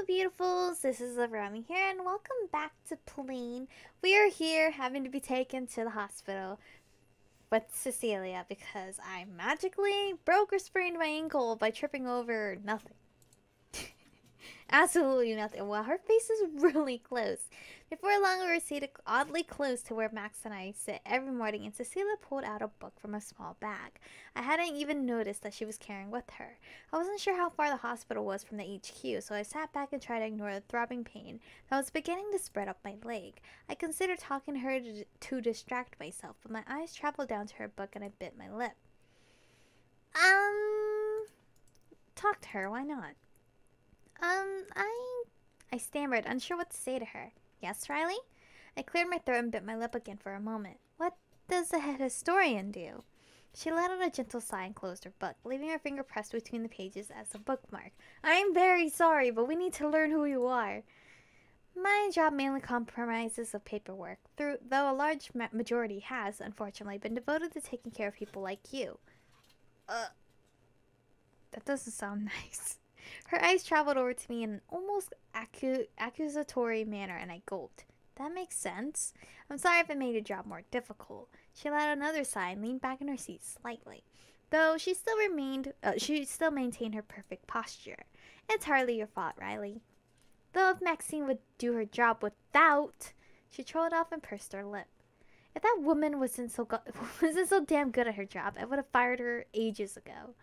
Hello, beautifuls. This is Aromie here, and welcome back to Plane. We are here having to be taken to the hospital with Cecilia because I magically broke or sprained my ankle by tripping over nothing. Absolutely nothing. Well, her face is really close. Before long, we were seated oddly close to where Max and I sit every morning, and Cecilia pulled out a book from a small bag. I hadn't even noticed that she was carrying with her. I wasn't sure how far the hospital was from the HQ, so I sat back and tried to ignore the throbbing pain that was beginning to spread up my leg. I considered talking to her to distract myself, but my eyes traveled down to her book and I bit my lip. Talk to her, why not? I stammered, unsure what to say to her. Yes, Riley? I cleared my throat and bit my lip again for a moment. What does the head historian do? She let out a gentle sigh and closed her book, leaving her finger pressed between the pages as a bookmark. I'm very sorry, but we need to learn who you are. My job mainly comprises of paperwork, though a large majority has, unfortunately, been devoted to taking care of people like you. That doesn't sound nice. Her eyes traveled over to me in an almost accusatory manner, and I gulped. That makes sense. I'm sorry if it made your job more difficult. She let out another sigh and leaned back in her seat slightly, though she still maintained her perfect posture. It's hardly your fault, Riley. Though if Maxine would do her job without, she trolled off and pursed her lip. If that woman wasn't so damn good at her job, I would have fired her ages ago.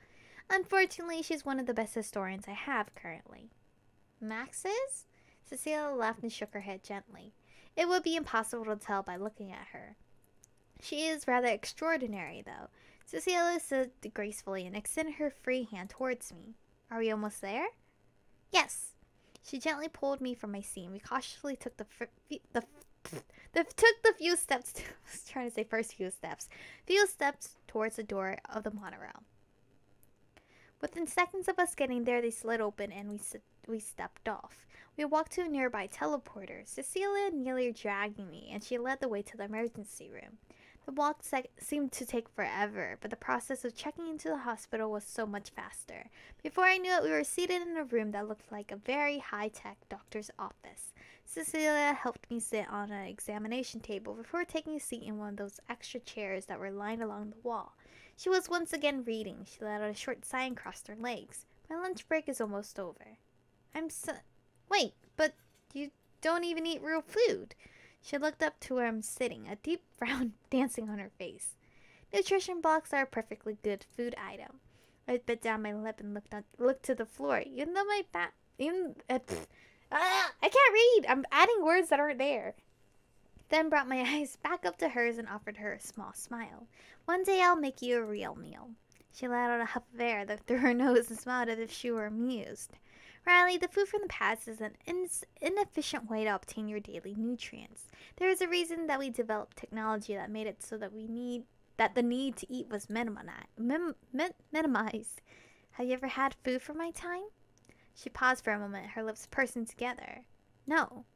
Unfortunately, she's one of the best historians I have currently. Max is? Cecilia laughed and shook her head gently. It would be impossible to tell by looking at her. She is rather extraordinary, though. Cecilia said gracefully and extended her free hand towards me. Are we almost there? Yes. She gently pulled me from my seat, and we cautiously took the few steps. I was trying to say first few steps. Few steps towards the door of the monorail. Within seconds of us getting there, they slid open and we stepped off. We walked to a nearby teleporter, Cecilia nearly dragging me, and she led the way to the emergency room. The walk seemed to take forever, but the process of checking into the hospital was so much faster. Before I knew it, we were seated in a room that looked like a very high-tech doctor's office. Cecilia helped me sit on an examination table before taking a seat in one of those extra chairs that were lined along the wall. She was once again reading. She let out a short sigh and crossed her legs. My lunch break is almost over. Wait, but you don't even eat real food. She looked up to where I'm sitting, a deep frown dancing on her face. Nutrition blocks are a perfectly good food item. I bit down my lip and looked to the floor. Even though my I can't read. I'm adding words that aren't there. Then brought my eyes back up to hers and offered her a small smile. One day I'll make you a real meal. She let out a huff of air through her nose and smiled as if she were amused. Riley, the food from the past is an inefficient way to obtain your daily nutrients. There is a reason that we developed technology that made it so that the need to eat was minimized. Have you ever had food from my time? She paused for a moment, her lips pursing together. No.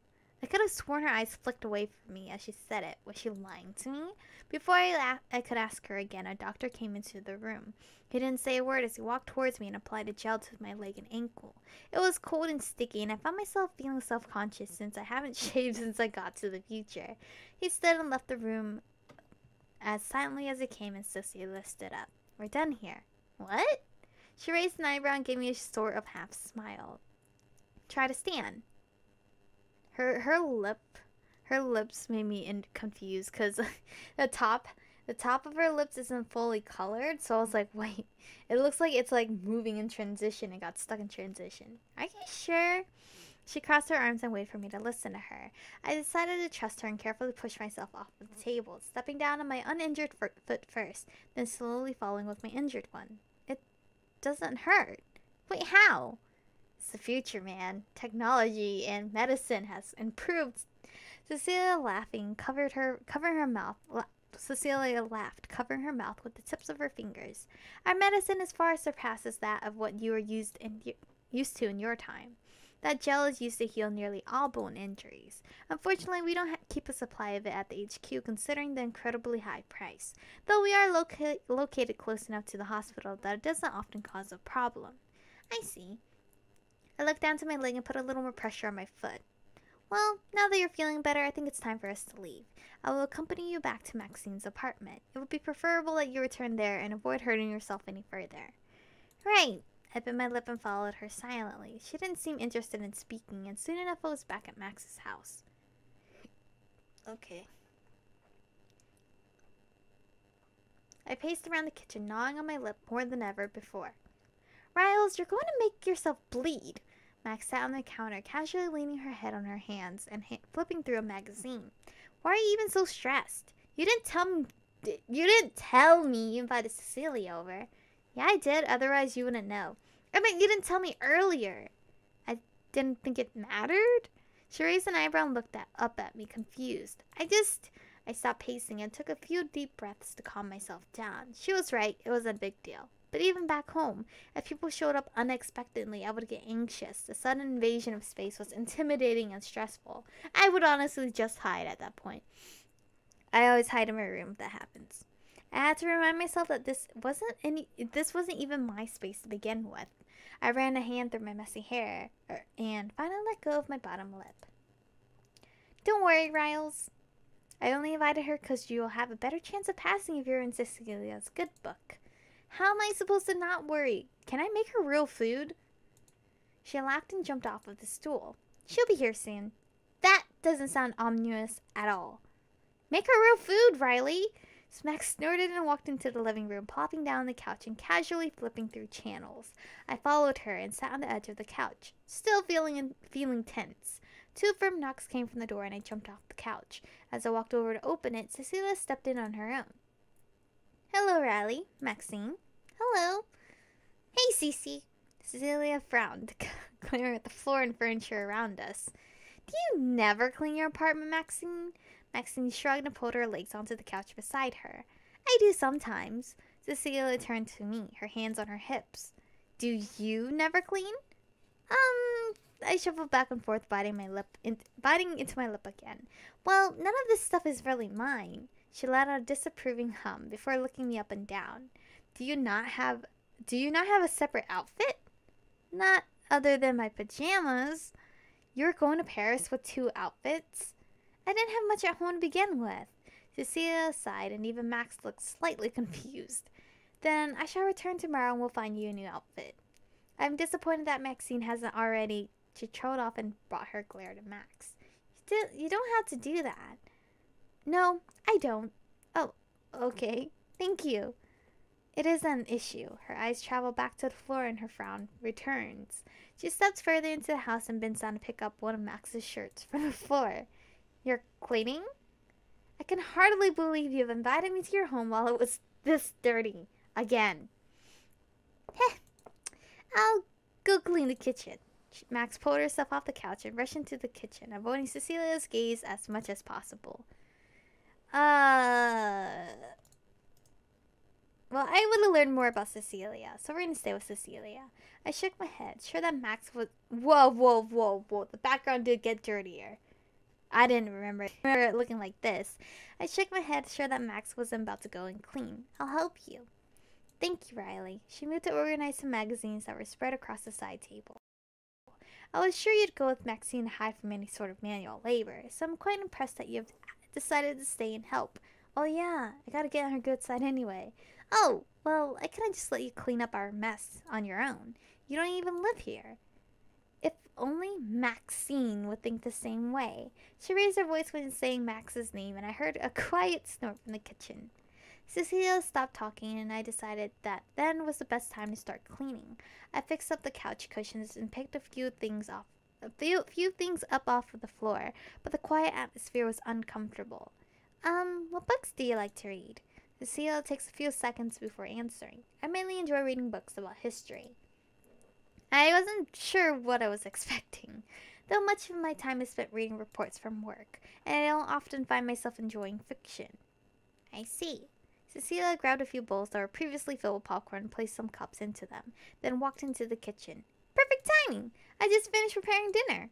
I could have sworn her eyes flicked away from me as she said it. Was she lying to me? Before I could ask her again, a doctor came into the room. He didn't say a word as he walked towards me and applied a gel to my leg and ankle. It was cold and sticky, and I found myself feeling self-conscious since I haven't shaved since I got to the future. He stood and left the room as silently as he came, and Cecilia stood up. We're done here. What? She raised an eyebrow and gave me a sort of half smile. Try to stand. Her lips made me confused because the top of her lips isn't fully colored, so I was like, wait, it looks like it's like moving in transition and got stuck in transition. Are you sure? She crossed her arms and waited for me to listen to her. I decided to trust her and carefully pushed myself off of the table, stepping down on my uninjured foot first, then slowly following with my injured one. It doesn't hurt. Wait, how? It's the future, man. Technology and medicine has improved. Cecilia laughed, covering her mouth with the tips of her fingers. Our medicine as far surpasses that of what you were used to in your time. That gel is used to heal nearly all bone injuries. Unfortunately, we don't keep a supply of it at the HQ, considering the incredibly high price. Though we are located close enough to the hospital that it doesn't often cause a problem. I see. I looked down to my leg and put a little more pressure on my foot. Well, now that you're feeling better, I think it's time for us to leave. I will accompany you back to Maxine's apartment. It would be preferable that you return there and avoid hurting yourself any further. Right. I bit my lip and followed her silently. She didn't seem interested in speaking, and soon enough I was back at Max's house. Okay. I paced around the kitchen, gnawing on my lip more than ever before. Riles, you're going to make yourself bleed. Max sat on the counter, casually leaning her head on her hands and flipping through a magazine. Why are you even so stressed? You didn't tell me you invited Cecilia over. Yeah, I did. Otherwise, you wouldn't know. I mean, you didn't tell me earlier. I didn't think it mattered. She raised an eyebrow and looked up at me, confused. I stopped pacing and took a few deep breaths to calm myself down. She was right. It was a big deal. But even back home, if people showed up unexpectedly, I would get anxious. The sudden invasion of space was intimidating and stressful. I would honestly just hide at that point. I always hide in my room if that happens. I had to remind myself that this wasn't even my space to begin with. I ran a hand through my messy hair and finally let go of my bottom lip. Don't worry, Riles. I only invited her because you'll have a better chance of passing if you're in Cecilia's good book. How am I supposed to not worry? Can I make her real food? She laughed and jumped off of the stool. She'll be here soon. That doesn't sound ominous at all. Make her real food, Riley. Max snorted and walked into the living room, plopping down on the couch and casually flipping through channels. I followed her and sat on the edge of the couch, still feeling tense. 2 firm knocks came from the door and I jumped off the couch. As I walked over to open it, Cecilia stepped in on her own. Hello, Riley. Maxine. Hello. Hey, Cece. Cecilia frowned, glaring at the floor and furniture around us. Do you never clean your apartment, Maxine? Maxine shrugged and pulled her legs onto the couch beside her. I do sometimes. Cecilia turned to me, her hands on her hips. Do you never clean? I shuffled back and forth, biting into my lip again. Well, none of this stuff is really mine. She let out a disapproving hum before looking me up and down. Do you not have a separate outfit? Not other than my pajamas. You're going to Paris with 2 outfits? I didn't have much at home to begin with. Cecilia sighed, and even Max looked slightly confused. Then I shall return tomorrow and we'll find you a new outfit. I'm disappointed that Maxine hasn't already. She trailed off and brought her glare to Max. You don't have to do that. No, I don't. Oh, okay. Thank you. It is an issue. Her eyes travel back to the floor and her frown returns. She steps further into the house and bends down to pick up one of Max's shirts from the floor. You're cleaning? I can hardly believe you've invited me to your home while it was this dirty. Again. Heh. I'll go clean the kitchen. Max pulled herself off the couch and rushed into the kitchen, avoiding Cecilia's gaze as much as possible. Well, I would have learned more about Cecilia, so we're going to stay with Cecilia. I shook my head, sure that Max was... Whoa. The background did get dirtier. I didn't remember it looking like this. I shook my head, sure that Max wasn't about to go and clean. I'll help you. Thank you, Riley. She moved to organize some magazines that were spread across the side table. I was sure you'd go with Maxine to hide from any sort of manual labor, so I'm quite impressed that you've decided to stay and help. Oh yeah, I gotta get on her good side anyway. Oh, well, I couldn't just let you clean up our mess on your own. You don't even live here. If only Maxine would think the same way. She raised her voice when saying Max's name, and I heard a quiet snort from the kitchen. Cecilia stopped talking, and I decided that then was the best time to start cleaning. I fixed up the couch cushions and picked a few things up off of the floor, but the quiet atmosphere was uncomfortable. What books do you like to read? Cecilia takes a few seconds before answering. I mainly enjoy reading books about history. I wasn't sure what I was expecting, though much of my time is spent reading reports from work, and I don't often find myself enjoying fiction. I see. Cecilia grabbed a few bowls that were previously filled with popcorn and placed some cups into them, then walked into the kitchen. Perfect timing! I just finished preparing dinner.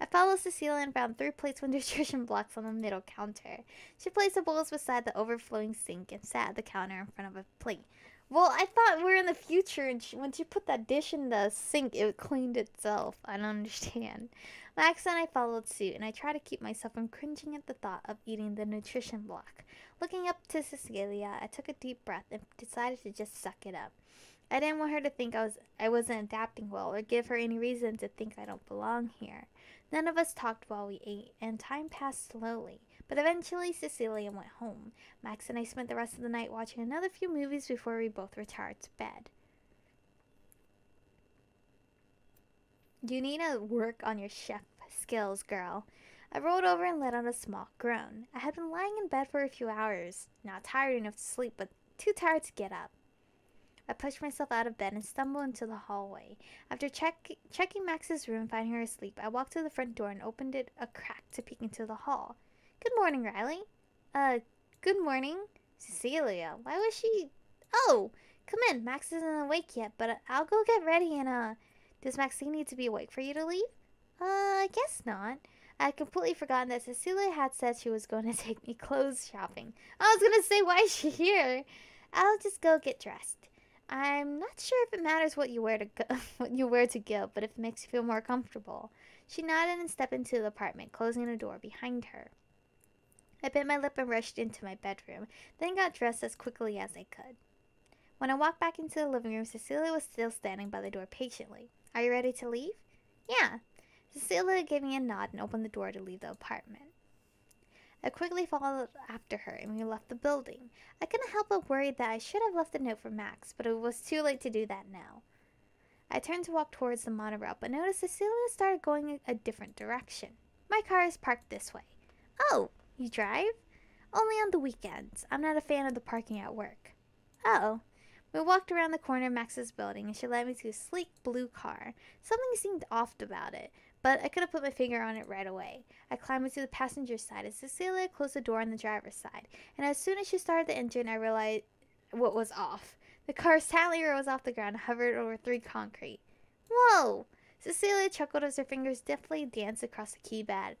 I followed Cecilia and found 3 plates with nutrition blocks on the middle counter. She placed the bowls beside the overflowing sink and sat at the counter in front of a plate. Well, I thought we were in the future, and when she put that dish in the sink, it cleaned itself. I don't understand. Max and I followed suit, and I tried to keep myself from cringing at the thought of eating the nutrition block. Looking up to Cecilia, I took a deep breath and decided to just suck it up. I didn't want her to think I wasn't adapting well, or give her any reason to think I don't belong here. None of us talked while we ate, and time passed slowly. But eventually, Cecilia went home. Max and I spent the rest of the night watching another few movies before we both retired to bed. You need to work on your chef skills, girl. I rolled over and let out a small groan. I had been lying in bed for a few hours, not tired enough to sleep, but too tired to get up. I pushed myself out of bed and stumbled into the hallway. After checking Max's room and finding her asleep, I walked to the front door and opened it a crack to peek into the hall. Good morning, Riley. Good morning. Cecilia, why was she... Oh, come in. Max isn't awake yet, but I'll go get ready and, Does Maxine need to be awake for you to leave? I guess not. I had completely forgotten that Cecilia had said she was going to take me clothes shopping. I was going to say, why is she here? I'll just go get dressed. I'm not sure if it matters what you wear to go, but if it makes you feel more comfortable. She nodded and stepped into the apartment, closing the door behind her. I bit my lip and rushed into my bedroom, then got dressed as quickly as I could. When I walked back into the living room, Cecilia was still standing by the door patiently. Are you ready to leave? Yeah. Cecilia gave me a nod and opened the door to leave the apartment. I quickly followed after her, and we left the building. I couldn't help but worry that I should have left a note for Max, but it was too late to do that now. I turned to walk towards the monorail, but noticed Cecilia started going a different direction. My car is parked this way. Oh, you drive? Only on the weekends. I'm not a fan of the parking at work. Oh. We walked around the corner of Max's building, and she led me to a sleek blue car. Something seemed off about it, but I could have put my finger on it right away. I climbed into the passenger side as Cecilia closed the door on the driver's side, and as soon as she started the engine, I realized what was off. The car sadly rose off the ground and hovered over 3 concrete. Whoa! Cecilia chuckled as her fingers deftly danced across the keypad.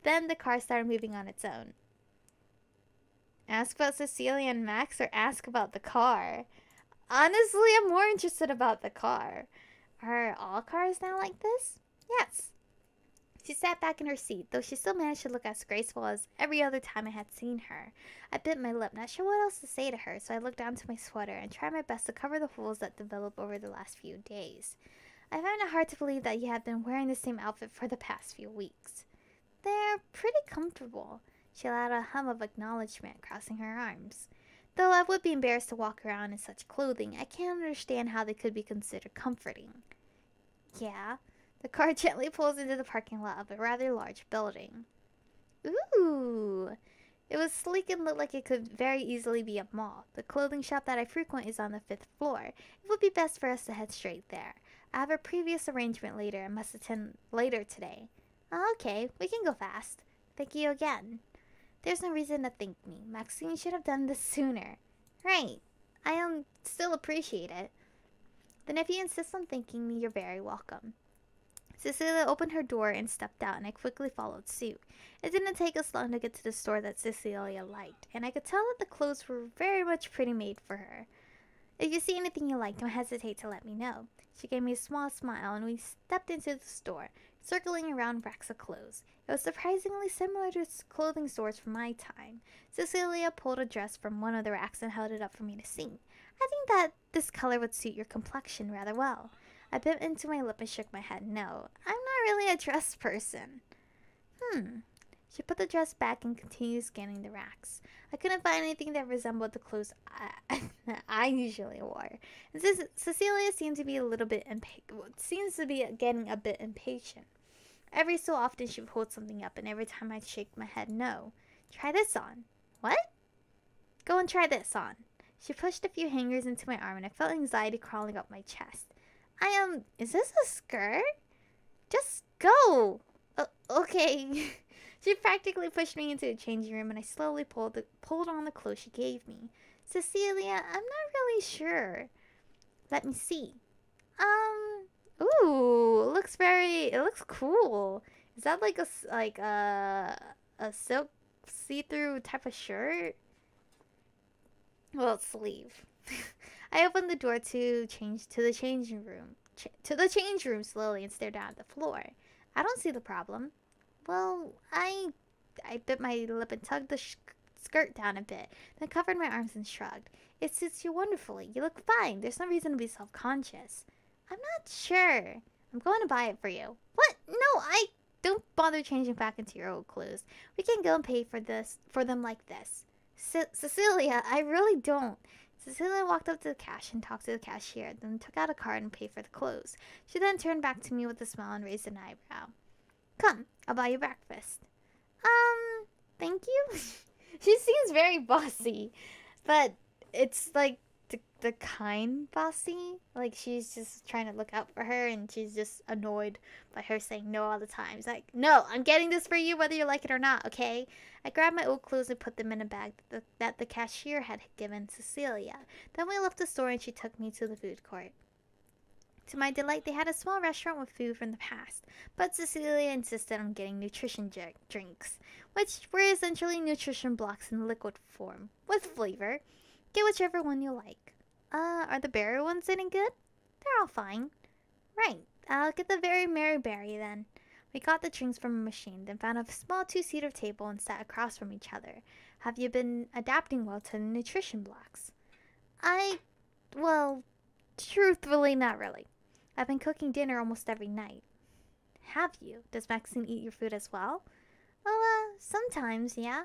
Then the car started moving on its own. Ask about Cecilia and Max, or ask about the car? Honestly, I'm more interested about the car. Are all cars now like this? Yes. She sat back in her seat, though she still managed to look as graceful as every other time I had seen her. I bit my lip, not sure what else to say to her, so I looked down to my sweater and tried my best to cover the holes that developed over the last few days. I found it hard to believe that you had been wearing the same outfit for the past few weeks. They're pretty comfortable. She allowed a hum of acknowledgement, crossing her arms. Though I would be embarrassed to walk around in such clothing, I can't understand how they could be considered comforting. Yeah. The car gently pulls into the parking lot of a rather large building. Ooh! It was sleek and looked like it could very easily be a mall. The clothing shop that I frequent is on the 5th floor. It would be best for us to head straight there. I have a previous arrangement later and must attend later today. Oh, okay, we can go fast. Thank you again. There's no reason to thank me. Maxine should have done this sooner. Right. I still appreciate it. Then if you insist on thanking me, you're very welcome. Cecilia opened her door and stepped out, and I quickly followed suit. It didn't take us long to get to the store that Cecilia liked, and I could tell that the clothes were very much pre-made for her. If you see anything you like, don't hesitate to let me know. She gave me a small smile, and we stepped into the store, circling around racks of clothes. It was surprisingly similar to clothing stores from my time. Cecilia pulled a dress from one of the racks and held it up for me to see. I think that this color would suit your complexion rather well. I bit into my lip and shook my head. No, I'm not really a dress person. She put the dress back and continued scanning the racks. I couldn't find anything that resembled the clothes I usually wore. And Cecilia seemed to be getting a bit impatient. Every so often she would hold something up, and every time I'd shake my head no. Try this on. What? Go and try this on. She pushed a few hangers into my arm, and I felt anxiety crawling up my chest. Is this a skirt? Just go! Okay. She practically pushed me into a changing room, and I slowly pulled on the clothes she gave me. Cecilia, I'm not really sure. Let me see. Ooh, it looks cool. Is that like a silk see-through type of shirt? Well, let's leave. I opened the door to the changing room. To the change room slowly and stared down at the floor. I don't see the problem. Well, I bit my lip and tugged the skirt down a bit, then covered my arms and shrugged. It suits you wonderfully. You look fine. There's no reason to be self-conscious. I'm not sure. I'm going to buy it for you. What? No, I don't bother changing back into your old clothes. We can go and pay for them like this. Cecilia, I really don't. Cecilia walked up to the cash and talked to the cashier, then took out a card and paid for the clothes. She then turned back to me with a smile and raised an eyebrow. Come, I'll buy you breakfast. Thank you? She seems very bossy, but it's like the kind bossy. Like she's just trying to look out for her and she's just annoyed by her saying no all the time. It's like, no, I'm getting this for you whether you like it or not, okay? I grabbed my old clothes and put them in a bag that the cashier had given Cecilia. Then we left the store and she took me to the food court. To my delight, they had a small restaurant with food from the past, but Cecilia insisted on getting nutrition drinks, which were essentially nutrition blocks in liquid form, with flavor. Get whichever one you like. Are the berry ones any good? They're all fine. Right, I'll get the very merry berry then. We got the drinks from a machine, then found a small two-seater table and sat across from each other. Have you been adapting well to the nutrition blocks? Well, truthfully, not really. I've been cooking dinner almost every night. Have you? Does Maxine eat your food as well? Well, sometimes, yeah.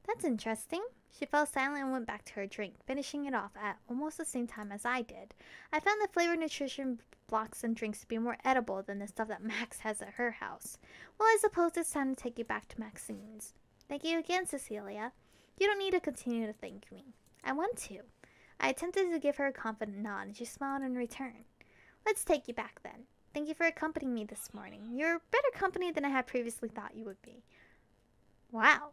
That's interesting. She fell silent and went back to her drink, finishing it off at almost the same time as I did. I found the flavored nutrition blocks and drinks to be more edible than the stuff that Max has at her house. Well, I suppose it's time to take you back to Maxine's. Thank you again, Cecilia. You don't need to continue to thank me. I want to. I attempted to give her a confident nod, and she smiled in return. Let's take you back then. Thank you for accompanying me this morning. You're better company than I had previously thought you would be. Wow.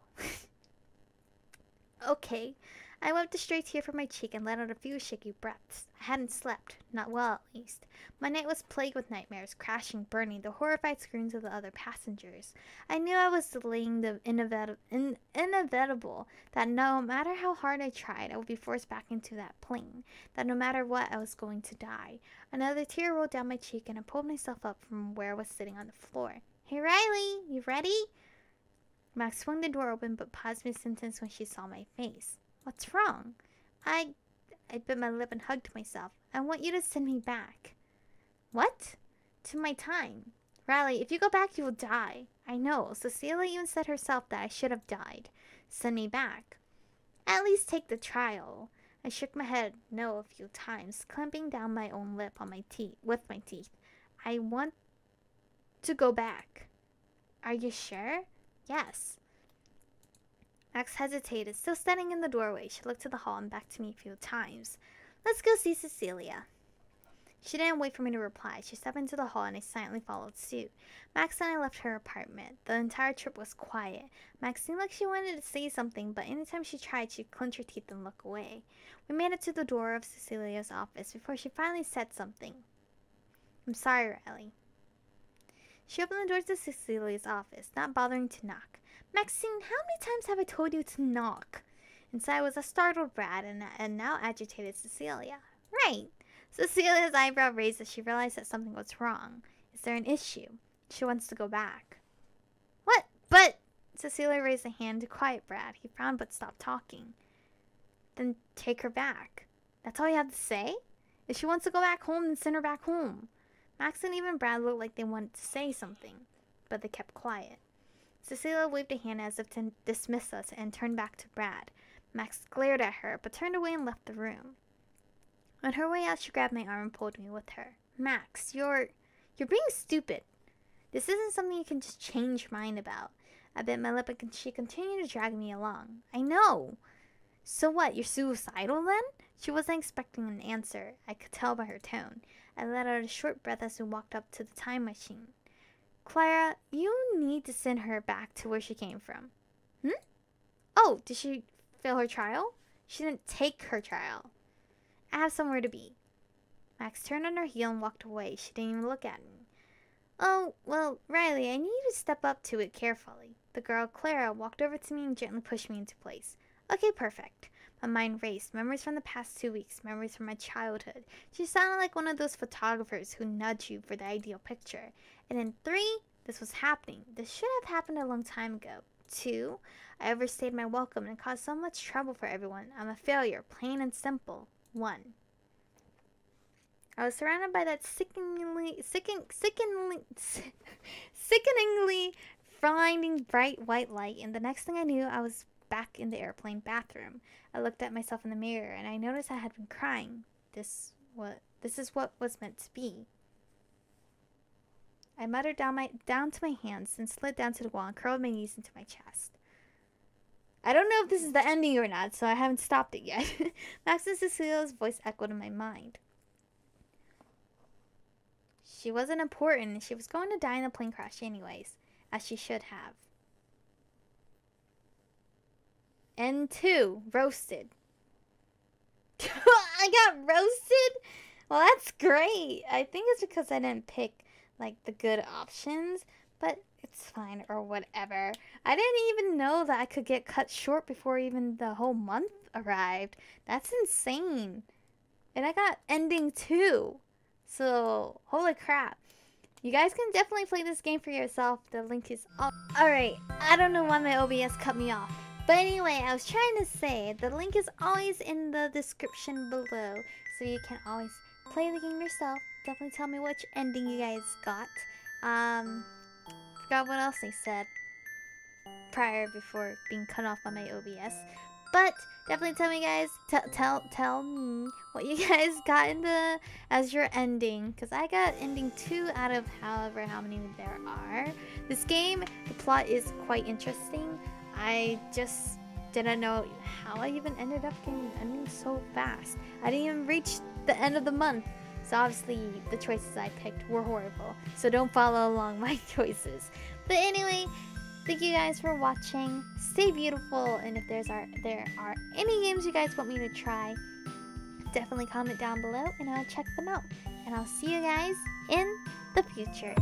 Okay. I wiped a stray tear from my cheek and let out a few shaky breaths. I hadn't slept. Not well, at least. My night was plagued with nightmares, crashing, burning, the horrified screams of the other passengers. I knew I was delaying the inevitable, that no matter how hard I tried, I would be forced back into that plane, that no matter what, I was going to die. Another tear rolled down my cheek, and I pulled myself up from where I was sitting on the floor. Hey, Riley, you ready? Max swung the door open but paused mid-sentence when she saw my face. What's wrong? I bit my lip and hugged myself. I want you to send me back. What? To my time. Riley, if you go back, you will die. I know. Cecilia even said herself that I should have died. Send me back. At least take the trial. I shook my head no a few times, clamping down my own lip on my teeth with my teeth. I want to go back. Are you sure? Yes. Max hesitated, still standing in the doorway. She looked to the hall and back to me a few times. Let's go see Cecilia. She didn't wait for me to reply. She stepped into the hall and I silently followed suit. Max and I left her apartment. The entire trip was quiet. Max seemed like she wanted to say something, but anytime she tried, she'd clench her teeth and look away. We made it to the door of Cecilia's office before she finally said something. I'm sorry, Riley. She opened the door to Cecilia's office, not bothering to knock. Maxine, how many times have I told you to knock? Inside was a startled Brad and now agitated Cecilia. Right. Cecilia's eyebrow raised as she realized that something was wrong. Is there an issue? She wants to go back. What? But... Cecilia raised a hand to quiet Brad. He frowned but stopped talking. Then take her back. That's all you have to say? If she wants to go back home, then send her back home. Max and even Brad looked like they wanted to say something, but they kept quiet. Cecilia waved a hand as if to dismiss us and turned back to Brad. Max glared at her, but turned away and left the room. On her way out, she grabbed my arm and pulled me with her. Max, you're being stupid. This isn't something you can just change your mind about. I bit my lip and she continued to drag me along. I know. So what, you're suicidal then? She wasn't expecting an answer. I could tell by her tone. I let out a short breath as we walked up to the time machine. Clara, you need to send her back to where she came from. Oh, did she fail her trial? She didn't take her trial. I have somewhere to be. Max turned on her heel and walked away. She didn't even look at me. Oh, well, Riley, I need you to step up to it carefully. The girl, Clara, walked over to me and gently pushed me into place. Okay, perfect. My mind raced. Memories from the past 2 weeks. Memories from my childhood. She sounded like one of those photographers who nudge you for the ideal picture. And then 3, this was happening. This should have happened a long time ago. 2, I overstayed my welcome and caused so much trouble for everyone. I'm a failure, plain and simple. 1. I was surrounded by that sickeningly blinding bright white light, and the next thing I knew, I was back in the airplane bathroom. I looked at myself in the mirror, and I noticed I had been crying. This is what was meant to be. I muttered down to my hands, and slid down to the wall and curled my knees into my chest. I don't know if this is the ending or not, so I haven't stopped it yet. Max and Cecilia's voice echoed in my mind. She wasn't important, and she was going to die in a plane crash anyways, as she should have. And 2, roasted. I got roasted? Well, that's great. I think it's because I didn't pick, like, the good options, but it's fine, or whatever. I didn't even know that I could get cut short before even the whole month arrived. That's insane. And I got ending 2. So, holy crap. You guys can definitely play this game for yourself. The link is up. Alright, I don't know why my OBS cut me off. But anyway, I was trying to say, the link is always in the description below. So you can always play the game yourself. Definitely tell me which ending you guys got. Forgot what else I said prior before being cut off by my OBS. But definitely tell me, guys. Tell me what you guys got into as your ending, because I got ending 2 out of however how many there are. This game, the plot is quite interesting. I just didn't know how I even ended up getting ending so fast. I didn't even reach the end of the month. So obviously the choices I picked were horrible. So don't follow along my choices. But anyway, thank you guys for watching. Stay beautiful, and if there are any games you guys want me to try, definitely comment down below and I'll check them out. And I'll see you guys in the future.